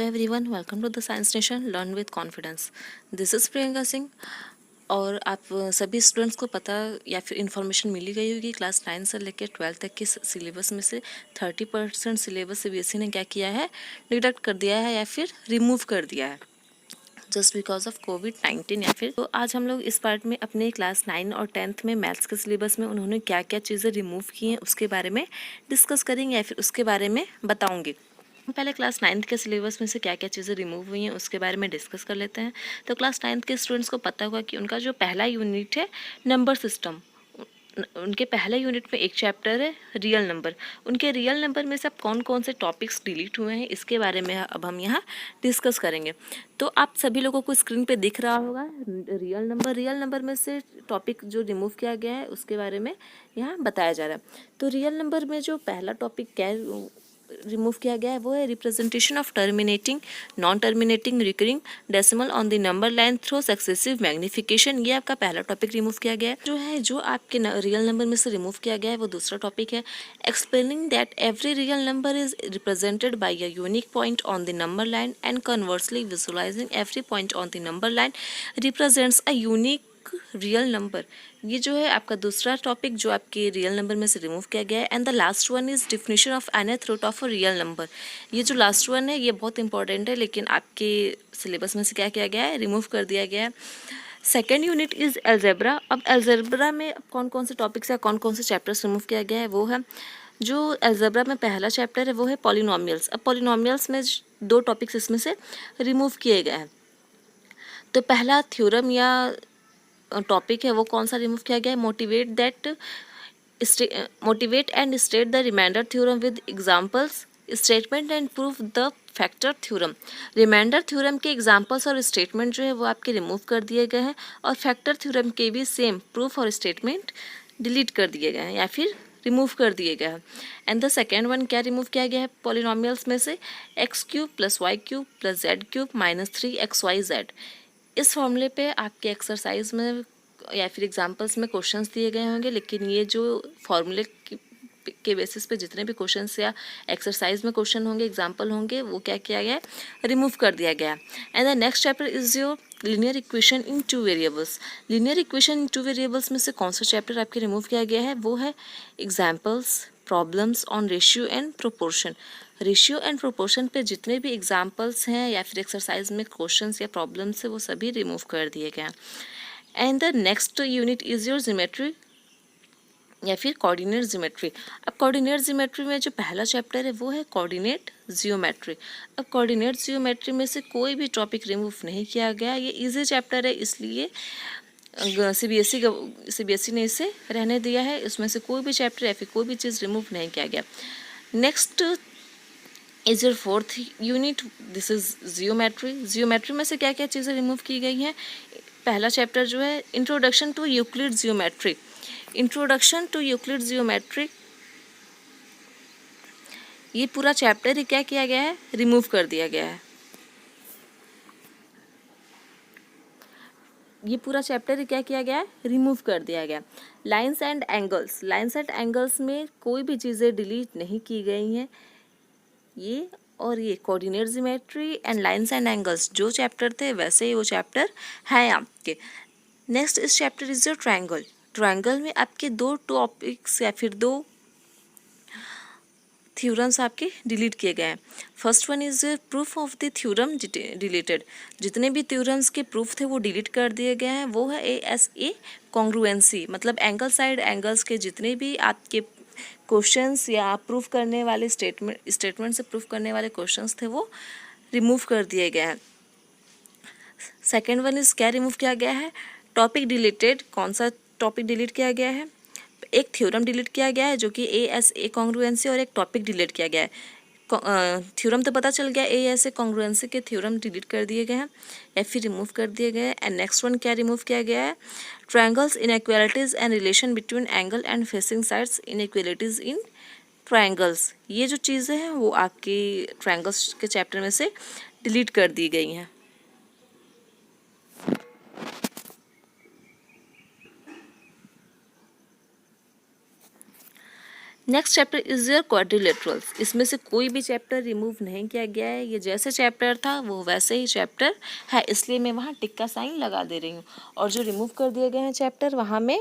Hello everyone, welcome to the Science Nation learn with confidence. This is Priyanka Singh. और आप सभी students को पता या फिर इन्फॉर्मेशन मिली गई होगी क्लास 9 से लेकर 12 तक के सिलेबस में से 30% सिलेबस सीबीएसई ने क्या किया है, डिडक्ट कर दिया है या फिर रिमूव कर दिया है जस्ट बिकॉज ऑफ कोविड-19 या फिर। तो आज हम लोग इस पार्ट में अपने क्लास 9 और 10th में मैथ्स के सिलेबस में उन्होंने क्या क्या चीज़ें रिमूव की हैं उसके बारे में डिस्कस करेंगे या फिर उसके बारे में बताऊँगी। पहले क्लास 9th के सिलेबस में से क्या क्या चीज़ें रिमूव हुई हैं उसके बारे में डिस्कस कर लेते हैं। तो क्लास 9th के स्टूडेंट्स को पता होगा कि उनका जो पहला यूनिट है नंबर सिस्टम, उनके पहले यूनिट में एक चैप्टर है रियल नंबर। उनके रियल नंबर में से अब कौन कौन से टॉपिक्स डिलीट हुए हैं इसके बारे में अब हम यहाँ डिस्कस करेंगे। तो आप सभी लोगों को स्क्रीन पे दिख रहा होगा रियल नंबर में से टॉपिक जो रिमूव किया गया है उसके बारे में यहाँ बताया जा रहा है। तो रियल नंबर में जो पहला टॉपिक क्या रिमूव किया गया है वो है representation of terminating, non terminating, recurring decimal on the number line through successive magnification. ये आपका पहला टॉपिक रिमूव किया गया है। जो आपके रियल नंबर में से रिमूव किया गया है वो दूसरा टॉपिक है explaining that every real number is represented by a unique point on the number line and conversely visualising every point on the number line represents a unique real number. ये जो है आपका दूसरा टॉपिक जो आपके real number में से remove किया गया है। And the last one is definition of nth root of a real number. ये जो लास्ट वन है ये बहुत इंपॉर्टेंट है, लेकिन आपके सिलेबस में से क्या किया गया है, रिमूव कर दिया गया है। Second unit is algebra. अब एल्जेब्रा में कौन कौन से टॉपिक्स या कौन कौन से चैप्टर्स रिमूव किया गया है वो है, जो एल्जेब्रा में पहला चैप्टर है वो है पॉलिनोमियल्स। अब पॉलिनोमियल्स में दो टॉपिक्स इसमें से रिमूव किए गए हैं। तो पहला थ्योरम या टॉपिक है वो कौन सा रिमूव किया गया है, motivate and state the remainder theorem with examples, statement and proof the factor theorem. Remainder theorem के एग्जांपल्स और स्टेटमेंट जो है वो आपके रिमूव कर दिए गए हैं, और फैक्टर थ्योरम के भी सेम प्रूफ और स्टेटमेंट डिलीट कर दिए गए हैं या फिर रिमूव कर दिए गए हैं। एंड द सेकेंड वन क्या रिमूव किया गया है पॉलिनोमियल्स में से, x³ + y³ + z³ - 3xyz। इस फॉर्मूले पे आपके एक्सरसाइज में या फिर एग्जांपल्स में क्वेश्चंस दिए गए होंगे, लेकिन ये जो फॉर्मूले के बेसिस पे जितने भी क्वेश्चंस या एक्सरसाइज में क्वेश्चन होंगे, एग्जांपल होंगे, वो क्या किया गया है, रिमूव कर दिया गया है। And the next chapter is your linear equation in 2 variables. Linear equation in 2 variables में से कौन सा चैप्टर आपके रिमूव किया गया है वो है examples, problems on ratio and proportion. Ratio and proportion पे जितने भी एग्जाम्पल्स हैं या फिर एक्सरसाइज में क्वेश्चंस या प्रॉब्लम्स है वो सभी रिमूव कर दिए गए हैं। And the next unit is your geometry या फिर कोऑर्डिनेट ज्योमेट्री। अब कोऑर्डिनेट ज्योमेट्री में जो पहला चैप्टर है वो है कोऑर्डिनेट ज्योमेट्री। अब कोऑर्डिनेट ज्योमेट्री में से कोई भी टॉपिक रिमूव नहीं किया गया। ये इजी चैप्टर है, इसलिए सीबीएसई ने इसे रहने दिया है। इसमें से कोई भी चैप्टर या फिर कोई भी चीज़ रिमूव नहीं किया गया। Next is your fourth unit, this is geometry. Geometry में से क्या क्या चीज़ें रिमूव की गई हैं। पहला चैप्टर जो है introduction to Euclid geometry. Introduction to Euclid geometry, ये पूरा चैप्टर ही क्या किया गया है, रिमूव कर दिया गया है। ये पूरा चैप्टर ही क्या किया गया है, रिमूव कर दिया गया। Lines and angles, lines and angles में कोई भी चीज़ें डिलीट नहीं की गई हैं। ये और ये coordinate geometry and lines and angles जो चैप्टर थे वैसे ही वो चैप्टर है आपके। नेक्स्ट इस chapter is your triangle. Triangle में आपके दो टॉपिक्स या फिर दो थ्योरम्स आपके डिलीट किए गए हैं। First one is proof of the theorem deleted. जितने भी थ्योरम्स के प्रूफ थे वो डिलीट कर दिए गए हैं। वो है ASA कॉन्ग्रुएंसी, मतलब एंगल साइड एंगल्स के जितने भी आपके क्वेश्चंस या प्रूफ करने वाले स्टेटमेंट से प्रूफ करने वाले क्वेश्चंस थे वो रिमूव कर दिए गए हैं। सेकेंड वन इज क्या रिमूव किया गया है, टॉपिक डिलीटेड। कौन सा टॉपिक डिलीट किया गया है, एक थ्योरम डिलीट किया गया है जो कि ASA कॉन्ग्रुएंसी, और एक टॉपिक डिलीट किया गया है। थ्योरम तो पता चल गया, ASA कॉन्ग्रुएंसी के थ्योरम डिलीट कर दिए गए हैं या फिर रिमूव कर दिए गए हैं। एंड नेक्स्ट वन क्या रिमूव किया गया है, triangles inequalities and relation between angle and facing sides inequalities in triangles. ये जो चीज़ें हैं वो आपकी ट्रायंगल्स के चैप्टर में से डिलीट कर दी गई हैं। Next chapter is your quadrilaterals. इसमें से कोई भी चैप्टर रिमूव नहीं किया गया है, ये जैसे चैप्टर था वो वैसे ही चैप्टर है, इसलिए मैं वहाँ टिक का साइन लगा दे रही हूँ। और जो रिमूव कर दिए गए हैं चैप्टर वहाँ मैं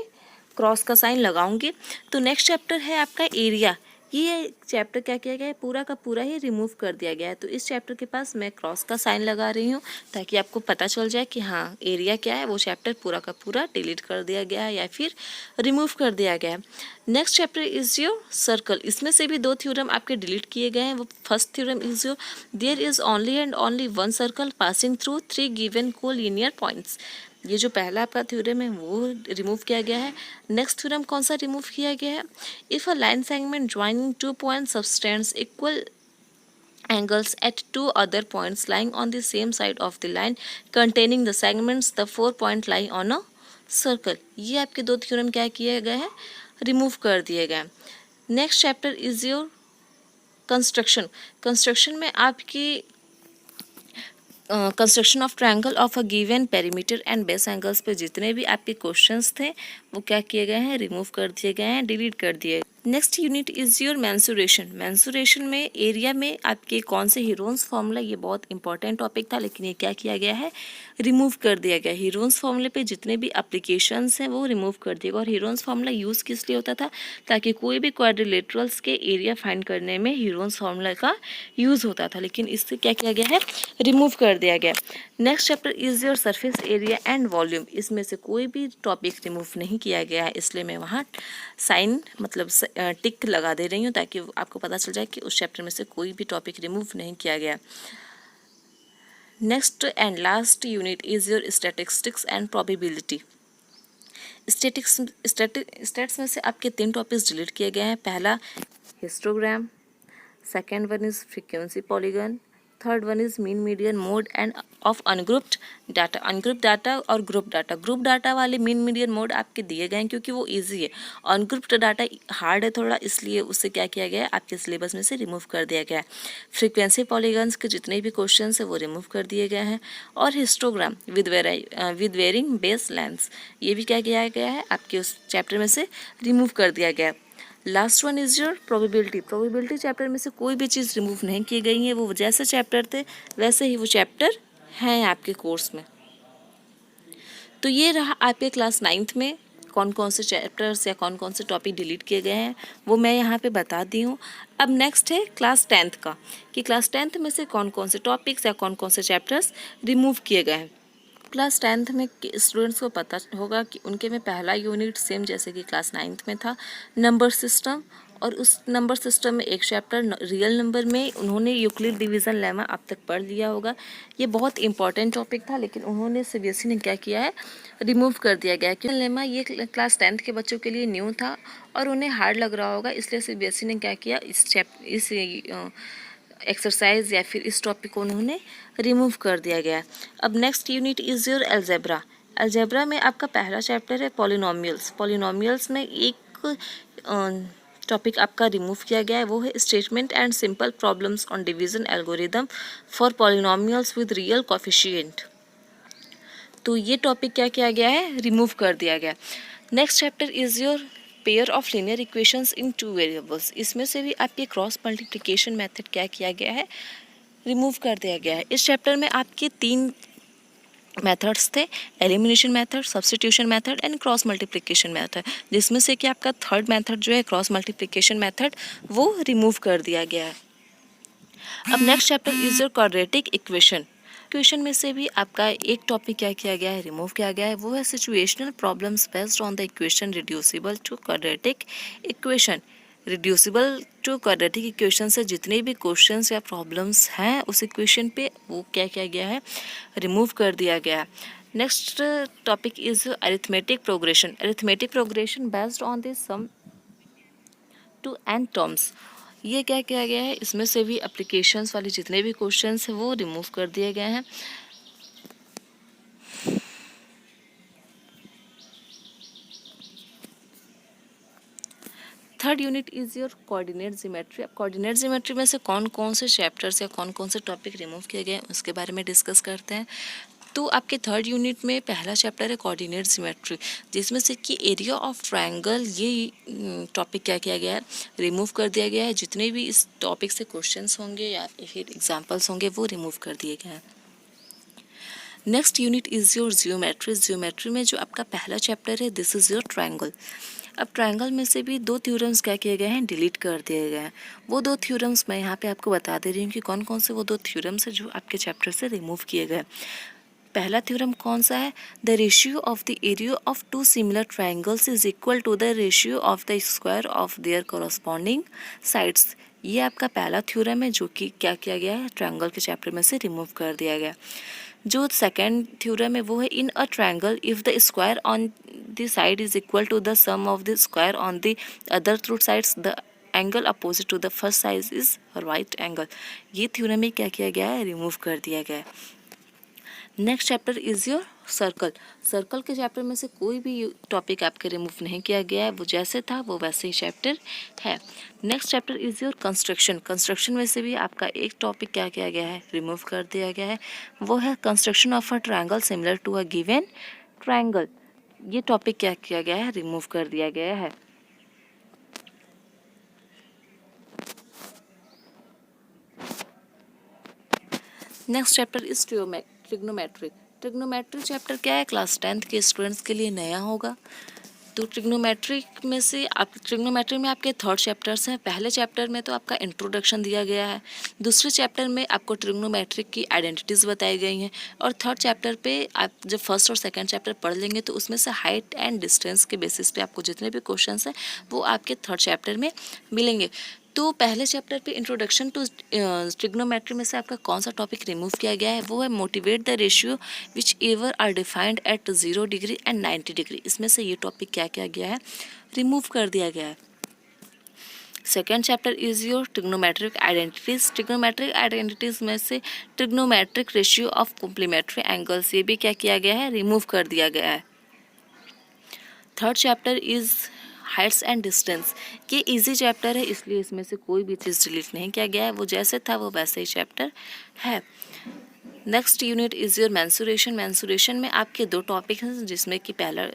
क्रॉस का साइन लगाऊंगी। तो नेक्स्ट चैप्टर है आपका एरिया। ये चैप्टर क्या किया गया है, पूरा का पूरा ही रिमूव कर दिया गया है। तो इस चैप्टर के पास मैं क्रॉस का साइन लगा रही हूँ ताकि आपको पता चल जाए कि हाँ एरिया क्या है, वो चैप्टर पूरा का पूरा डिलीट कर दिया गया है या फिर रिमूव कर दिया गया है। Next chapter is your circle. इसमें से भी 2 थ्योरम आपके डिलीट किए गए हैं। वो first theorem is your there is only and only one circle passing through 3 given collinear points. ये जो पहला आपका थ्योरम है वो रिमूव किया गया है। नेक्स्ट थ्योरम कौन सा रिमूव किया गया है, if a line segment joining 2 point subtends equal angles at 2 other points lying on the same side of the line containing the segments the 4 point lie on a circle। ये आपके 2 theorem क्या किए गए हैं, remove कर दिए गए। Next chapter is your construction. Construction में आपकी construction of triangle of a given perimeter and base angles पे जितने भी आपके क्वेश्चंस थे वो क्या किए गए हैं, रिमूव कर दिए गए हैं, डिलीट कर दिए। Next unit is your mensuration. Mensuration में एरिया में आपके कौन से हीरोन्स फार्मूला, ये बहुत इंपॉर्टेंट टॉपिक था लेकिन ये क्या किया गया है, रिमूव कर दिया गया। हीरोन्स फार्मूले पे जितने भी एप्लीकेशंस हैं वो रिमूव कर दिए गए। और हीरोन्स फार्मूला यूज़ किस लिए होता था, ताकि कोई भी क्वाड्रिलेटरल्स के एरिया फाइंड करने में हीरोन्स फार्मूला का यूज़ होता था, लेकिन इससे क्या किया गया है, रिमूव कर दिया गया। Next chapter is your surface area and volume. इसमें से कोई भी टॉपिक रिमूव नहीं किया गया है, इसलिए मैं वहाँ साइन मतलब टिक लगा दे रही हूँ ताकि आपको पता चल जाए कि उस चैप्टर में से कोई भी टॉपिक रिमूव नहीं किया गया। Next and last unit is your statistics and probability. Stats में से आपके 3 टॉपिक्स डिलीट किए गए हैं। पहला histogram, second one is frequency polygon, third one is mean median mode end of ungrouped data. Ungrouped data और ग्रुप डाटा, ग्रुप डाटा वाले mean median mode आपके दिए गए हैं क्योंकि वो इजी है। अनग्रुप्ड डाटा हार्ड है थोड़ा, इसलिए उससे क्या किया गया है, आपके सिलेबस में से रिमूव कर दिया गया है। फ्रीक्वेंसी पॉलीगन्स के जितने भी क्वेश्चन है वो रिमूव कर दिए गए हैं। और histogram with varying base length, ये भी क्या किया गया है, आपके उस चैप्टर में से रिमूव कर दिया गया है। Last one is your probability. Probability chapter में से कोई भी चीज़ रिमूव नहीं की गई है, वो जैसे चैप्टर थे वैसे ही वो चैप्टर हैं आपके कोर्स में। तो ये रहा आपके क्लास 9th में कौन कौन से चैप्टर्स या कौन कौन से टॉपिक डिलीट किए गए हैं वो मैं यहाँ पे बता दी हूँ। अब नेक्स्ट है क्लास 10th का, कि क्लास 10th में से कौन कौन से टॉपिक्स या कौन कौन से चैप्टर्स रिमूव किए गए हैं। क्लास 10th में स्टूडेंट्स को पता होगा कि उनके में पहला यूनिट सेम जैसे कि क्लास 9th में था, नंबर सिस्टम। और उस नंबर सिस्टम में एक चैप्टर रियल नंबर में उन्होंने यूक्लिड डिवीज़न लेमा अब तक पढ़ लिया होगा। ये बहुत इंपॉर्टेंट टॉपिक था लेकिन उन्होंने सीबीएसई ने क्या किया है, रिमूव कर दिया गया क्योंकि लेमा ये क्लास 10th के बच्चों के लिए न्यू था और उन्हें हार्ड लग रहा होगा, इसलिए सीबीएसई ने क्या किया, इस एक्सरसाइज या फिर इस टॉपिक को उन्होंने रिमूव कर दिया गया। अब next unit is your algebra. Algebra में आपका पहला चैप्टर है पॉलिनोमियल्स। पॉलिनोमियल्स में एक टॉपिक आपका रिमूव किया गया है, वो है statement and simple problems on division algorithm for polynomials with real coefficient. तो ये टॉपिक क्या किया गया है, रिमूव कर दिया गया। Next chapter is your pair of linear equations in 2 variables. इसमें से भी आपके क्रॉस मल्टीप्लिकेशन मेथड क्या किया गया है, रिमूव कर दिया गया है। इस चैप्टर में आपके 3 मेथड्स थे, elimination method, substitution method and cross multiplication method, जिसमें से कि आपका थर्ड मेथड जो है क्रॉस मल्टीप्लिकेशन मेथड वो रिमूव कर दिया गया है। अब next chapter is your quadratic equation. Equation में से भी आपका एक टॉपिक क्या किया गया है, रिमूव किया गया है, वो है situational problems based on the equation reducible to quadratic equation. Reducible to quadratic equation से जितने भी क्वेश्चंस या प्रॉब्लम्स हैं उस इक्वेशन पे वो क्या किया गया है, रिमूव कर दिया गया है। Next topic is arithmetic progression. Arithmetic progression based on the sum to n terms, ये क्या किया गया है, इसमें से भी एप्लीकेशंस वाले जितने भी क्वेश्चंस हैं वो रिमूव कर दिए गए हैं। Third unit is your coordinate geometry. अब कोऑर्डिनेट ज्योमेट्री में से कौन कौन से चैप्टर्स या कौन कौन से टॉपिक रिमूव किए गए हैं उसके बारे में डिस्कस करते हैं। तो आपके थर्ड यूनिट में पहला चैप्टर है कोऑर्डिनेट ज्योमेट्री, जिसमें से कि एरिया ऑफ ट्रायंगल ये टॉपिक क्या किया गया है, रिमूव कर दिया गया है। जितने भी इस टॉपिक से क्वेश्चंस होंगे या फिर एग्जांपल्स होंगे वो रिमूव कर दिए गए हैं। Next unit is your geometry. Geometry में जो आपका पहला चैप्टर है दिस इज़ योर ट्रायंगल। अब ट्रायंगल में से भी दो थ्योरम्स क्या किए गए हैं, डिलीट कर दिए गए हैं। वो दो थ्योरम्स मैं यहाँ पे आपको बता दे रही हूँ कि कौन कौन से वो दो थ्योरम्स है जो आपके चैप्टर से रिमूव किए गए। पहला थ्योरम कौन सा है, the ratio of the area of two similar triangles is equal to the ratio of the square of their corresponding sides. ये आपका पहला थ्योरम है जो कि क्या किया गया है, ट्रायंगल के चैप्टर में से रिमूव कर दिया गया। जो सेकेंड थ्योरम है वो है, in a triangle if the square on the side is equal to the sum of the square on the other two sides the angle opposite to the first side is right angle. ये theorem में क्या किया गया है, remove कर दिया गया है। Next chapter is your circle. Circle के चैप्टर में से कोई भी टॉपिक आपके रिमूव नहीं किया गया है, वो जैसे था वो वैसे ही चैप्टर है। Next chapter is your construction. Construction में से भी आपका एक टॉपिक क्या किया गया है, रिमूव कर दिया गया है, वो है construction of a triangle similar to a given triangle. ये टॉपिक क्या किया गया है, रिमूव कर दिया गया है। Next chapter is trigonometry. Trigonometry chapter क्या है, क्लास 10th के स्टूडेंट्स के लिए नया होगा। तो ट्रिग्नोमेट्री में से आप ट्रिग्नोमेट्री में आपके थर्ड चैप्टर्स हैं। पहले चैप्टर में तो आपका इंट्रोडक्शन दिया गया है, दूसरे चैप्टर में आपको ट्रिग्नोमेट्री की आइडेंटिटीज़ बताई गई हैं, और थर्ड चैप्टर पे आप जब फर्स्ट और सेकंड चैप्टर पढ़ लेंगे तो उसमें से हाइट एंड डिस्टेंस के बेसिस पे आपको जितने भी क्वेश्चंस हैं वो आपके थर्ड चैप्टर में मिलेंगे। तो पहले चैप्टर पे इंट्रोडक्शन टू ट्रिग्नोमेट्री में से आपका कौन सा टॉपिक रिमूव किया गया है, वो है motivate the ratio which ever are defined at 0 degree and 90 degree. इसमें से ये टॉपिक क्या किया गया है, रिमूव कर दिया गया है। Second chapter is your trigonometric identities. Trigonometric identities में से trigonometric ratio of complementary angles, ये भी क्या किया गया है, रिमूव कर दिया गया है। Third chapter is Heights and distance. ये इजी चैप्टर है इसलिए इसमें से कोई भी चीज़ डिलीट नहीं किया गया है, वो जैसे था वो वैसे ही चैप्टर है। Next unit is your mensuration. Mensuration में आपके दो टॉपिक हैं, जिसमें कि पहला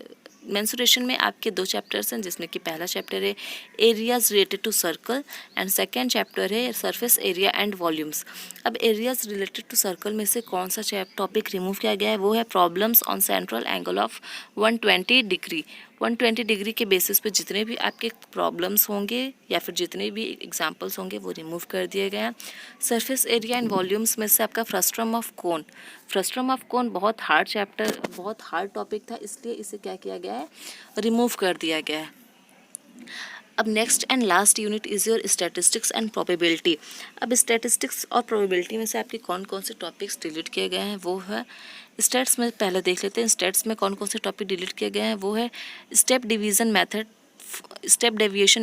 मेंसुरेशन में आपके दो चैप्टर्स हैं, जिसमें कि पहला चैप्टर है areas related to circle and second chapter है सरफेस एरिया एंड वॉल्यूम्स। अब एरियाज रिलेटेड टू सर्कल में से कौन सा टॉपिक रिमूव किया गया है, वो है problems on central angle of 120 degree. 120 degree के बेसिस पे जितने भी आपके प्रॉब्लम्स होंगे या फिर जितने भी एग्जांपल्स होंगे वो रिमूव कर दिए गए हैं। सरफेस एरिया एंड वॉल्यूम्स में से आपका frustum of cone. Frustum of cone बहुत हार्ड टॉपिक था, इसलिए इसे क्या किया गया है, रिमूव कर दिया गया है। अब next and last unit is your statistics and probability. अब स्टैटिस्टिक्स और प्रोबेबिलिटी में से आपके कौन कौन से टॉपिक्स डिलीट किए गए हैं, वो है स्टेट्स में। पहले देख लेते हैं स्टेट्स में कौन कौन से टॉपिक डिलीट किए गए हैं। वो है step deviation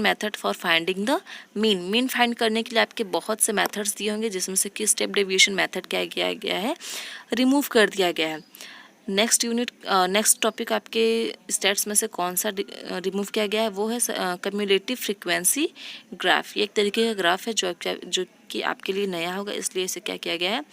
method for finding the mean find करने के लिए आपके बहुत से मेथड्स दिए होंगे, जिसमें से कि स्टेप डेविएशन मेथड क्या किया गया है, रिमूव कर दिया गया है। नेक्स्ट टॉपिक आपके स्टेट्स में से कौन सा रिमूव किया गया है, वो है कम्युलेटिव फ्रीक्वेंसी ग्राफ। ये एक तरीके का ग्राफ है जो कि आपके लिए नया होगा, इसलिए इसे क्या किया गया है,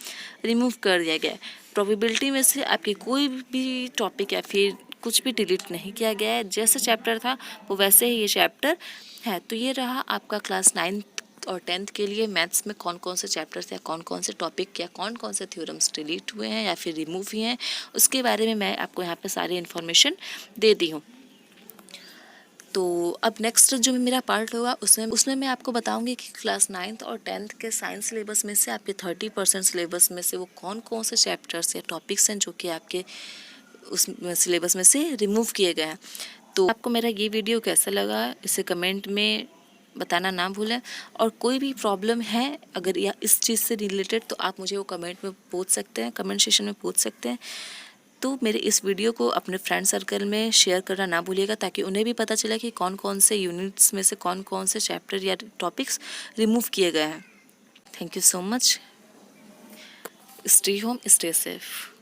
रिमूव कर दिया गया है। प्रोबेबिलिटी में से आपके कोई भी टॉपिक या फिर कुछ भी डिलीट नहीं किया गया है, जैसे चैप्टर था वो वैसे ही ये चैप्टर है। तो ये रहा आपका क्लास 9th और 10th के लिए मैथ्स में कौन कौन से चैप्टर्स या कौन कौन से टॉपिक या कौन कौन से थ्योरम्स डिलीट हुए हैं या फिर रिमूव हुए हैं, उसके बारे में मैं आपको यहाँ पे सारी इन्फॉर्मेशन दे दी हूँ। तो अब नेक्स्ट जो मेरा पार्ट होगा उसमें मैं आपको बताऊंगी कि क्लास 9th और 10th के साइंस सिलेबस में से आपके 30% सिलेबस में से वो कौन कौन से चैप्टर्स या टॉपिक्स हैं जो कि आपके उस सिलेबस में से रिमूव किए गए हैं। तो आपको मेरा ये वीडियो कैसा लगा इसे कमेंट में बताना ना भूलें, और कोई भी प्रॉब्लम है अगर या इस चीज़ से रिलेटेड तो आप मुझे वो कमेंट में पूछ सकते हैं, कमेंट सेशन में पूछ सकते हैं। तो मेरे इस वीडियो को अपने फ्रेंड सर्कल में शेयर करना ना भूलिएगा, ताकि उन्हें भी पता चले कि कौन कौन से यूनिट्स में से कौन कौन से चैप्टर या टॉपिक्स रिमूव किए गए हैं। Thank you so much. Stay home, stay safe.